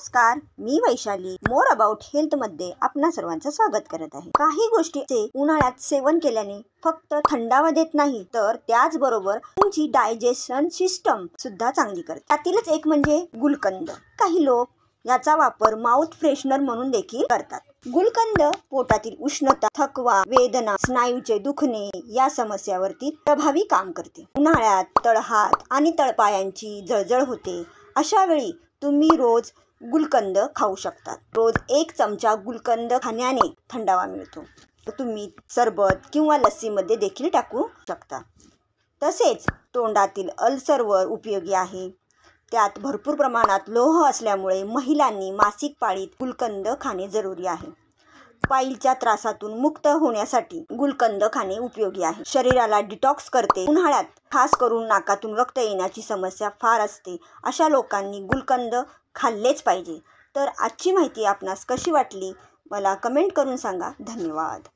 नमस्कार, मी Vaishali more about health मध्ये आपणा सर्वांचं स्वागत करत आहे। काही गोष्टीचे उन्हाळ्यात सेवन केल्याने फक्त थंडावा देत नाही तर त्याचबरोबर तुमची डायजेशन सिस्टम सुद्धा चांगली करते। त्यातीलच एक म्हणजे गुलकंद। काही लोक याचा वापर माउथ फ्रेशनर म्हणून देखील करतात। गुलकंद पोटातील उष्णता, थकवा, वेदना, स्नायूचे दुखणे या समस्यावरती प्रभावी काम करते। उन्हाळ्यात तळहात आणि तळपायांची जळजळ होते, अशा वेळी तुम्ही रोज गुलकंद खाऊ शकता। रोज 1 चमचा गुलकंद खाण्याने थंडावा मिळतो। तुम्ही सरबत किंवा लस्सीमध्ये देखील टाकू शकता। तसेच तोंडातील अल्सरवर उपयोगी आहे। त्यात भरपूर प्रमाणात लोह असल्यामुळे महिलांनी मासिक पाळीत गुलकंद खाणे जरुरी आहे। पाईलच्या त्रासातून मुक्त होण्यासाठी गुलकंद खाणे उपयोगी आहे। शरीराला डिटॉक्स करते। उन्हाळ्यात खास करून नाकातून रक्त येण्याची समस्या फार असते, अशा लोकांनी गुलकंद खाल्लेच पाहिजे। तर आजची माहिती आपणास कशी वाटली मला कमेंट करून सांगा। धन्यवाद।